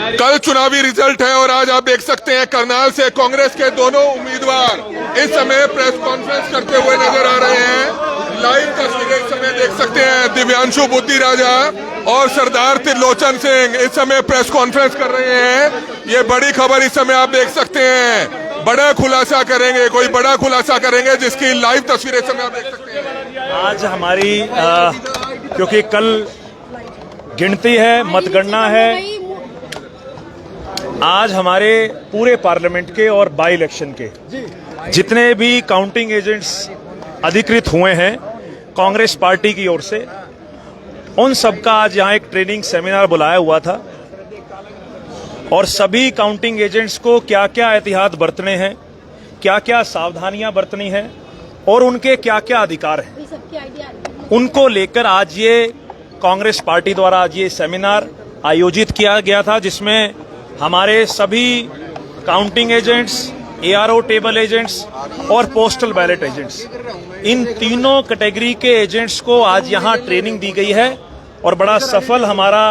कल चुनावी रिजल्ट है और आज आप देख सकते हैं करनाल से कांग्रेस के दोनों उम्मीदवार इस समय प्रेस कॉन्फ्रेंस करते हुए नजर आ रहे हैं। लाइव तस्वीरें इस समय देख सकते हैं। दिव्यांशु बुद्धि राजा और सरदार त्रिलोचन सिंह इस समय प्रेस कॉन्फ्रेंस कर रहे हैं। ये बड़ी खबर इस समय आप देख सकते हैं। बड़ा खुलासा करेंगे, कोई बड़ा खुलासा करेंगे जिसकी लाइव तस्वीरें इस समय आप देख सकते हैं। आज हमारी क्योंकि कल गिनती है, मतगणना है, आज हमारे पूरे पार्लियामेंट के और बाई इलेक्शन के जितने भी काउंटिंग एजेंट्स अधिकृत हुए हैं कांग्रेस पार्टी की ओर से, उन सबका आज यहाँ एक ट्रेनिंग सेमिनार बुलाया हुआ था और सभी काउंटिंग एजेंट्स को क्या क्या एहतियात बरतने हैं, क्या क्या सावधानियां बरतनी हैं और उनके क्या क्या अधिकार हैं, उनको लेकर आज ये कांग्रेस पार्टी द्वारा आज ये सेमिनार आयोजित किया गया था, जिसमें हमारे सभी counting agents, ARO table agents और पोस्टल बैलेट एजेंट्स, इन तीनों कैटेगरी के एजेंट्स को आज यहां ट्रेनिंग दी गई है और बड़ा सफल हमारा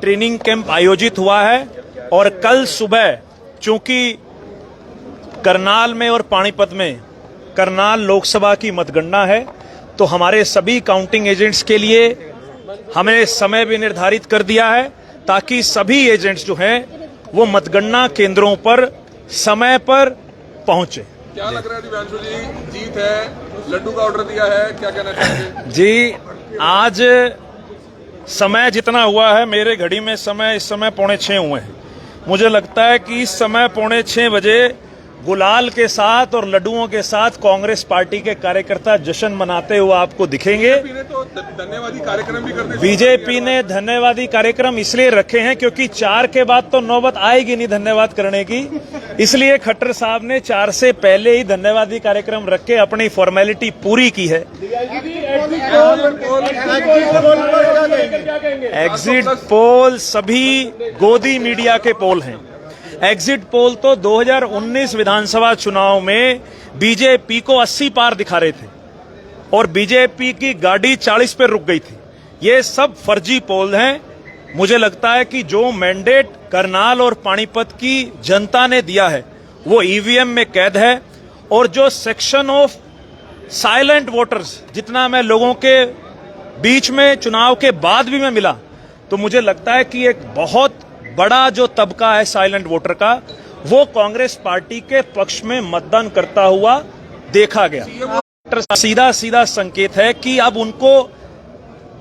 ट्रेनिंग कैंप आयोजित हुआ है। और कल सुबह चूंकि करनाल में और पानीपत में करनाल लोकसभा की मतगणना है, तो हमारे सभी काउंटिंग एजेंट्स के लिए हमने समय भी निर्धारित कर दिया है ताकि सभी एजेंट्स जो हैं वो मतगणना केंद्रों पर समय पर पहुंचे। क्या लग रहा है दिव्यांशु जी, जीत है, लड्डू का ऑर्डर दिया है, क्या कहना चाहेंगे? जी, आज समय जितना हुआ है, मेरे घड़ी में समय इस समय 5:45 हुए हैं। मुझे लगता है कि इस समय 5:45 बजे गुलाल के साथ और लड्डुओं के साथ कांग्रेस पार्टी के कार्यकर्ता जश्न मनाते हुए आपको दिखेंगे। धन्यवादी कार्यक्रम भी करते, बीजेपी ने धन्यवादी कार्यक्रम इसलिए रखे हैं क्योंकि 4 के बाद तो नौबत आएगी नहीं धन्यवाद करने की, इसलिए खट्टर साहब ने 4 से पहले ही धन्यवादी कार्यक्रम रख के अपनी फॉर्मेलिटी पूरी की है। एग्जिट पोल सभी गोदी मीडिया के पोल हैं। एग्जिट पोल तो 2019 विधानसभा चुनाव में बीजेपी को 80 पार दिखा रहे थे और बीजेपी की गाड़ी 40 पे रुक गई थी। ये सब फर्जी पोल हैं। मुझे लगता है कि जो मैंडेट करनाल और पानीपत की जनता ने दिया है वो ईवीएम में कैद है और जो सेक्शन ऑफ साइलेंट वोटर्स जितना मैं लोगों के बीच में चुनाव के बाद भी मैं मिला, तो मुझे लगता है कि एक बहुत बड़ा जो तबका है साइलेंट वोटर का, वो कांग्रेस पार्टी के पक्ष में मतदान करता हुआ देखा गया। सीधा सीधा संकेत है कि अब उनको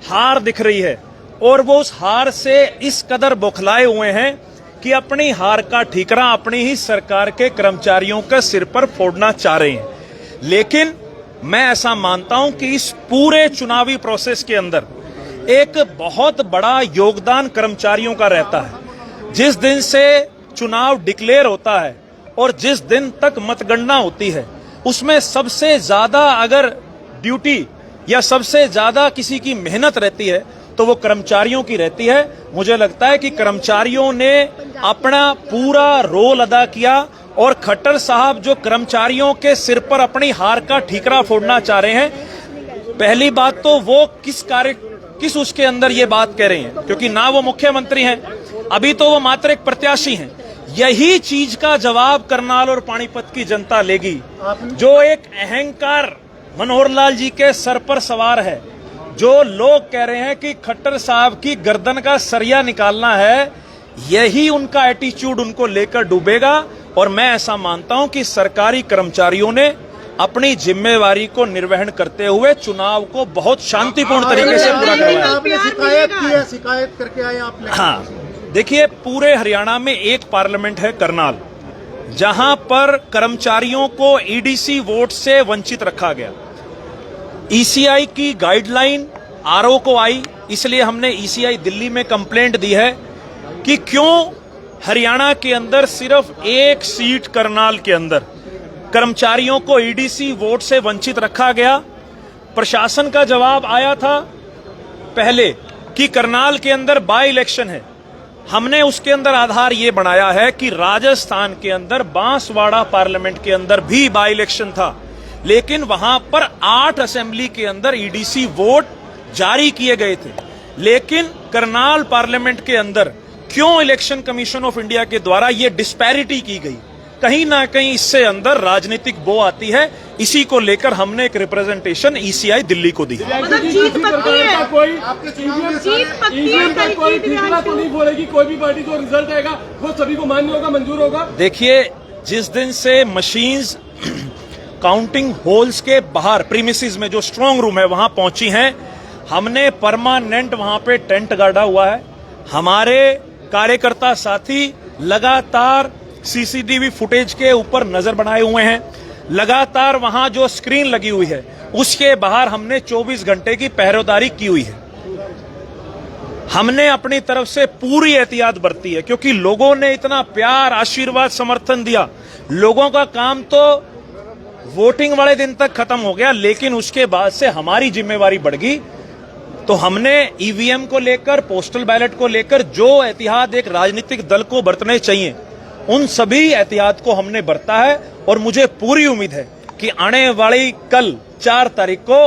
हार दिख रही है और वो उस हार से इस कदर बौखलाए हुए हैं कि अपनी हार का ठीकरा अपनी ही सरकार के कर्मचारियों के सिर पर फोड़ना चाह रहे हैं। लेकिन मैं ऐसा मानता हूं कि इस पूरे चुनावी प्रोसेस के अंदर एक बहुत बड़ा योगदान कर्मचारियों का रहता है। जिस दिन से चुनाव डिक्लेयर होता है और जिस दिन तक मतगणना होती है, उसमें सबसे ज्यादा अगर ड्यूटी या सबसे ज्यादा किसी की मेहनत रहती है तो वो कर्मचारियों की रहती है। मुझे लगता है कि कर्मचारियों ने अपना पूरा रोल अदा किया और खट्टर साहब जो कर्मचारियों के सिर पर अपनी हार का ठीकरा फोड़ना चाह रहे हैं, पहली बात तो वो किस उसके अंदर ये बात कह रहे हैं, क्योंकि ना वो मुख्यमंत्री हैं, अभी तो वो मात्र एक प्रत्याशी हैं। यही चीज का जवाब करनाल और पानीपत की जनता लेगी। जो एक अहंकार मनोहर लाल जी के सर पर सवार है, जो लोग कह रहे हैं कि खट्टर साहब की गर्दन का सरिया निकालना है, यही उनका एटीट्यूड उनको लेकर डूबेगा। और मैं ऐसा मानता हूं कि सरकारी कर्मचारियों ने अपनी जिम्मेवारी को निर्वहन करते हुए चुनाव को बहुत शांतिपूर्ण तरीके से पूरा करवाया। आपने शिकायत की है, शिकायत करके आए आप? हाँ, देखिए, पूरे हरियाणा में एक पार्लियामेंट है करनाल, जहां पर कर्मचारियों को ईडीसी वोट से वंचित रखा गया। ईसीआई की गाइडलाइन आरओ को आई, इसलिए हमने ईसीआई दिल्ली में कंप्लेंट दी है कि क्यों हरियाणा के अंदर सिर्फ एक सीट करनाल के अंदर कर्मचारियों को ईडीसी वोट से वंचित रखा गया। प्रशासन का जवाब आया था पहले कि करनाल के अंदर बाय इलेक्शन है। हमने उसके अंदर आधार ये बनाया है कि राजस्थान के अंदर बांसवाड़ा पार्लियामेंट के अंदर भी बाय इलेक्शन था, लेकिन वहां पर 8 असेंबली के अंदर ईडीसी वोट जारी किए गए थे। लेकिन करनाल पार्लियामेंट के अंदर क्यों इलेक्शन कमीशन ऑफ इंडिया के द्वारा ये डिस्पैरिटी की गई, कहीं ना कहीं इससे अंदर राजनीतिक बो आती है। इसी को लेकर हमने एक रिप्रेजेंटेशन ईसीआई दिल्ली को दी। मतलब जीत पक्की है, आपके चुनाव में जीत पक्की है, कल कोई की फैसला तो नहीं बोलेगी, कोई भी पार्टी जो रिजल्ट आएगा वो सभी को मान्य होगा, मंजूर होगा। देखिए, जिस दिन से मशीन्स काउंटिंग होल्स के बाहर प्रीमिसेस में जो स्ट्रांग रूम है वहां पहुंची हैं, हमने परमानेंट वहां पे टेंट गाड़ा हुआ है। हमारे कार्यकर्ता साथी लगातार सीसीटीवी फुटेज के ऊपर नजर बनाए हुए हैं। लगातार वहां जो स्क्रीन लगी हुई है उसके बाहर हमने 24 घंटे की पहरेदारी की हुई है। हमने अपनी तरफ से पूरी एहतियात बरती है, क्योंकि लोगों ने इतना प्यार, आशीर्वाद, समर्थन दिया। लोगों का काम तो वोटिंग वाले दिन तक खत्म हो गया, लेकिन उसके बाद से हमारी जिम्मेवारी बढ़ गई। तो हमने ईवीएम को लेकर, पोस्टल बैलेट को लेकर जो एहतियात एक राजनीतिक दल को बरतने चाहिए, उन सभी एहतियात को हमने बरता है। और मुझे पूरी उम्मीद है कि आने वाली कल 4 तारीख को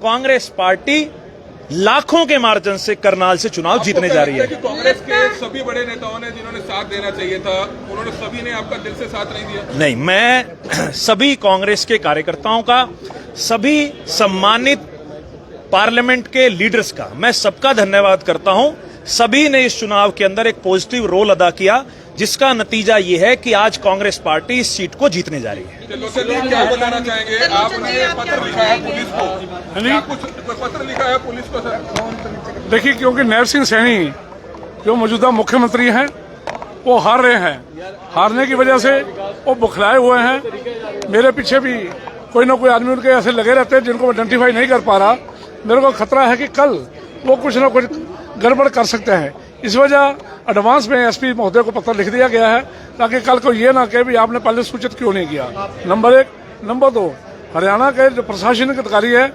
कांग्रेस पार्टी लाखों के मार्जिन से करनाल से चुनाव जीतने जा रही है। कि कांग्रेस के सभी बड़े नेताओं ने जिन्होंने साथ देना चाहिए था, उन्होंने सभी ने आपका दिल से साथ नहीं दिया? नहीं, मैं सभी कांग्रेस के कार्यकर्ताओं का, सभी सम्मानित पार्लियामेंट के लीडर्स का मैं सबका धन्यवाद करता हूं। सभी ने इस चुनाव के अंदर एक पॉजिटिव रोल अदा किया, जिसका नतीजा ये है कि आज कांग्रेस पार्टी इस सीट को जीतने जा रही है। त्रिलोचन जी, क्या बताना चाहेंगे? आपने पत्र लिखा है पुलिस को, क्या कुछ पत्र लिखा है पुलिस को सर? देखिए, क्योंकि नैब सिंह सैनी जो मौजूदा मुख्यमंत्री हैं वो हार रहे हैं। हारने की वजह से वो बुखलाए हुए हैं। मेरे पीछे भी कोई ना कोई आदमी उनके ऐसे लगे रहते हैं जिनको आइडेंटिफाई नहीं कर पा रहा। मेरे को खतरा है कि कल वो कुछ ना कुछ गड़बड़ कर सकते हैं। इस वजह एडवांस में एसपी महोदय को पत्र लिख दिया गया है, ताकि कल को ये ना कहे भी आपने पहले सूचित क्यों नहीं किया। नंबर 1। नंबर 2, हरियाणा के जो प्रशासनिक अधिकारी है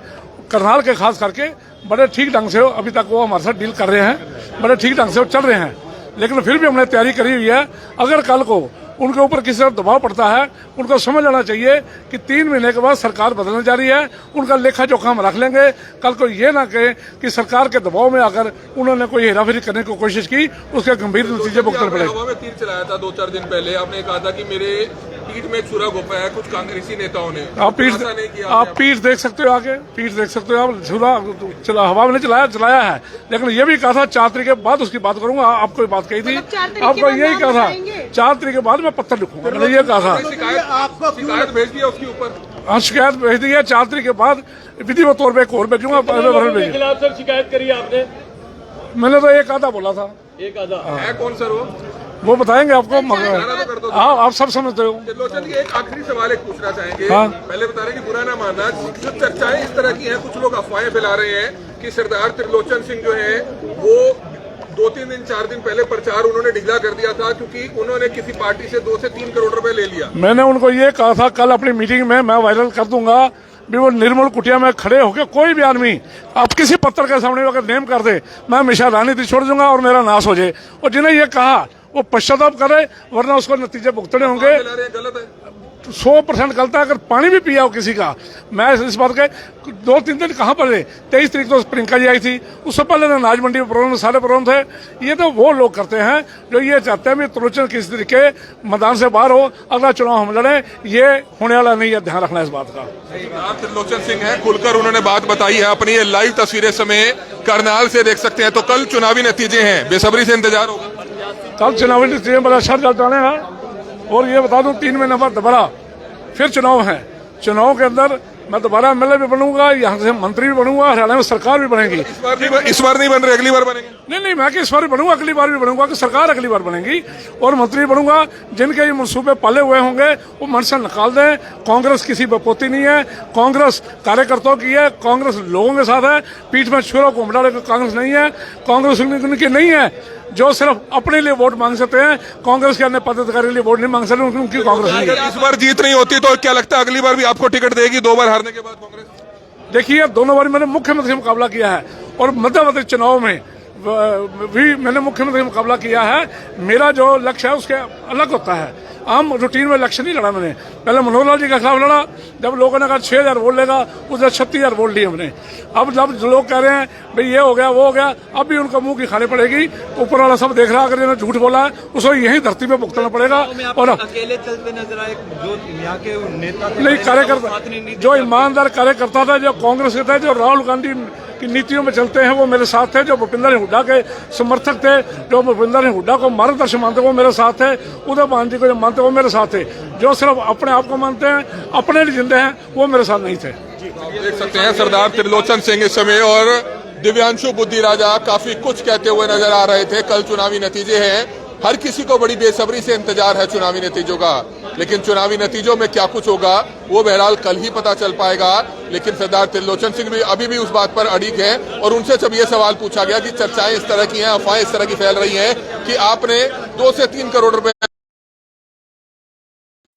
करनाल के खास करके बड़े ठीक ढंग से अभी तक वो हमारे साथ डील कर रहे हैं, बड़े ठीक ढंग से वो चल रहे हैं। लेकिन फिर भी हमने तैयारी करी हुई है, अगर कल को उनके ऊपर किसी तरह दबाव पड़ता है, उनको समझ लेना चाहिए कि 3 महीने के बाद सरकार बदलने जा रही है। उनका लेखा जोखा हम रख लेंगे। कल को ये ना कहे कि सरकार के दबाव में आकर उन्होंने कोई हेराफेरी करने की कोशिश की, उसके गंभीर नतीजे भुगतने पड़े। हवा में तीर चलाया था 2-4 दिन पहले, आपने कहा था कि मेरे पीठ में छुरा घोंपा है कुछ कांग्रेसी नेताओं ने। आप पीठ देख सकते हो, आगे पीठ देख सकते हो आप। छुरा हवा में चलाया है, लेकिन ये भी कहा था 4 तारीख के बाद उसकी बात करूंगा। आपको बात कही थी, आपको यही कहा था 4 तारीख के बाद मैं पत्र लिखूंगा, मैंने ये कहा था। शिकायत भेज दिया उसके ऊपर? हाँ, शिकायत भेज दी है। 4 तारीख के बाद विधिवत तौर पर एक और भेजूंगा। खिलाफ सर शिकायत करी आपने? मैंने तो एक आधा बोला था। एक आधा है कौन सर वो बताएंगे आपको। हाँ, आप सब समझते हो। त्रिलोचन जी, एक आखिरी सवाल एक पूछना चाहेंगे। हाँ। पहले बता रहे हैं कि बुरा ना मानना, जो चर्चाएं इस तरह की हैं, कुछ लोग अफवाहें फैला रहे हैं कि सरदार त्रिलोचन सिंह जो है वो 2-3 दिन 4 दिन पहले प्रचार उन्होंने ढीला कर दिया था, क्योंकि उन्होंने किसी पार्टी से 2 से 3 करोड़ रुपए ले लिया। मैंने उनको ये कहा था कल अपनी मीटिंग में, मैं वायरल कर दूंगा भी वो निर्मल कुटिया में खड़े होकर कोई भी आदमी आप किसी पत्र के सामने अगर नेम कर दे, मैं हमेशा राजनीति छोड़ दूंगा और मेरा नाश हो जाए। और जिन्हें ये कहा वो पश्चाताप करे, वरना उसको नतीजे भुगतने होंगे। गलत है, 100% गलत है। अगर पानी भी पिया हो किसी का, मैं इस बात के 2-3 दिन कहाँ पर थे। 23 तारीख तो प्रियंका जी आई थी, उससे पहले अनाज मंडी में प्रोग्राम, सारे प्रोग्राम थे। ये तो वो लोग करते हैं जो ये चाहते हैं भी त्रिलोचन किसी तरीके मैदान से बाहर हो, अगला चुनाव हम लड़े। ये होने वाला नहीं है, ध्यान रखना इस बात का। नाम त्रिलोचन सिंह है, खुलकर उन्होंने बात बताई है अपनी। ये लाइव तस्वीरें समय करनाल से देख सकते हैं। तो कल चुनावी नतीजे हैं, बेसब्री से इंतजार होगा। कल चुनावी नतीजे बड़ा अच्छा रिजल्ट आने हैं। और ये बता दूं, 3 महीने बाद दोबारा फिर चुनाव है। चुनाव के अंदर मैं दोबारा एमएलए भी बनूंगा, यहाँ से मंत्री भी बनूंगा, हरियाणा में सरकार भी बनेगी। इस बार नहीं बन रहे, अगली बार बनेंगे? नहीं, मैं कि इस बार भी बनूंगा, अगली बार भी बनूंगा, कि सरकार अगली बार बनेगी और मंत्री बनूंगा। जिनके ये मनसूबे पाले हुए होंगे वो मन से निकाल दें। कांग्रेस किसी बपोती नहीं है, कांग्रेस कार्यकर्ताओं की है, कांग्रेस लोगों के साथ है। पीठ में छुरा को डाले कांग्रेस नहीं है, कांग्रेस उनकी नहीं है जो सिर्फ अपने लिए वोट मांग सकते हैं। कांग्रेस के अन्य पदाधिकारी के लिए वोट नहीं मांग सकते, उनकी कांग्रेस नहीं है। इस बार जीत नहीं होती तो क्या लगता है अगली बार भी आपको टिकट देगी 2 बार हारने के बाद कांग्रेस? देखिए, दोनों बार मैंने मुख्यमंत्री से मुकाबला किया है और मध्यवर्ती चुनाव में भी मैंने मुख्यमंत्री से मुकाबला किया है। मेरा जो लक्ष्य है उसके अलग होता है। आम रूटीन में इलेक्शन नहीं लड़ा मैंने। पहले मनोहर लाल जी के खिलाफ लड़ा, जब लोगों ने कहा 6,000 वोट लेगा, उसने 36,000 वोट लिए हमने। अब जब लोग कह रहे हैं भाई ये हो गया वो हो गया, अब भी उनका मुंह की खानी पड़ेगी। ऊपर वाला सब देख रहा है, अगर इन्होंने झूठ बोला है उसको यही धरती पे भुगतना पड़ेगा। और अकेले चलते नजर आए जो यहाँ के नेता नहीं, कार्यकर्ता जो ईमानदार कार्यकर्ता था, जो कांग्रेस के थे, जो राहुल गांधी की नीतियों में चलते हैं, वो मेरे साथ थे। जो भूपेंद्र हुड्डा के समर्थक थे, जो भूपेंद्र हुड्डा को मार्गदर्शन मानते वो मेरे साथ थे। उदय भान जी को जो मानते वो मेरे साथ थे। जो सिर्फ अपने आप को मानते हैं, अपने लिए जिंदे हैं, वो मेरे साथ नहीं थे। देख सकते हैं सरदार त्रिलोचन सिंह इस समय और दिव्यांशु बुद्धि राजा काफी कुछ कहते हुए नजर आ रहे थे। कल चुनावी नतीजे हैं, हर किसी को बड़ी बेसब्री से इंतजार है चुनावी नतीजों का, लेकिन चुनावी नतीजों में क्या कुछ होगा वो बहरहाल कल ही पता चल पाएगा। लेकिन सरदार त्रिलोचन सिंह भी अभी भी उस बात पर अड़िग है और उनसे जब ये सवाल पूछा गया कि चर्चाएं इस तरह की हैं, अफवाहें इस तरह की फैल रही हैं कि आपने 2 से 3 करोड़ रुपए,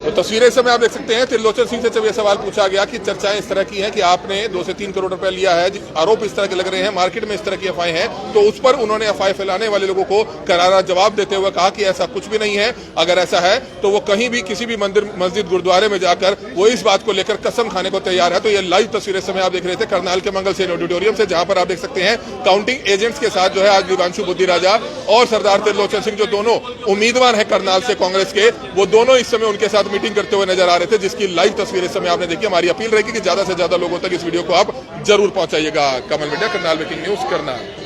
तो तस्वीरें इस समय आप देख सकते हैं। त्रिलोचन सिंह से जब यह सवाल पूछा गया कि चर्चाएं इस तरह की हैं कि आपने 2 से 3 करोड़ रुपए लिया है, आरोप इस तरह के लग रहे हैं, मार्केट में इस तरह की अफवाहें हैं, तो उस पर उन्होंने अफवाहें फैलाने वाले लोगों को करारा जवाब देते हुए कहा कि ऐसा कुछ भी नहीं है। अगर ऐसा है तो वो कहीं भी किसी भी मंदिर, मस्जिद, गुरुद्वारे में जाकर वो इस बात को लेकर कसम खाने को तैयार है। तो ये लाइव तस्वीरें समय आप देख रहे थे करनाल के मंगल सेन ऑडिटोरियम से, जहां पर आप देख सकते हैं काउंटिंग एजेंट्स के साथ जो है आज दिव्यांशु बुद्धि राजा और सरदार त्रिलोचन सिंह, जो दोनों उम्मीदवार हैं करनाल से कांग्रेस के, वो दोनों इस समय उनके साथ मीटिंग करते हुए नजर आ रहे थे, जिसकी लाइव तस्वीरें इस समय आपने देखी। हमारी अपील रहेगी कि ज्यादा से ज्यादा लोगों तक इस वीडियो को आप जरूर पहुंचाइएगा। Kamal media, Karnal breaking news, Karnal.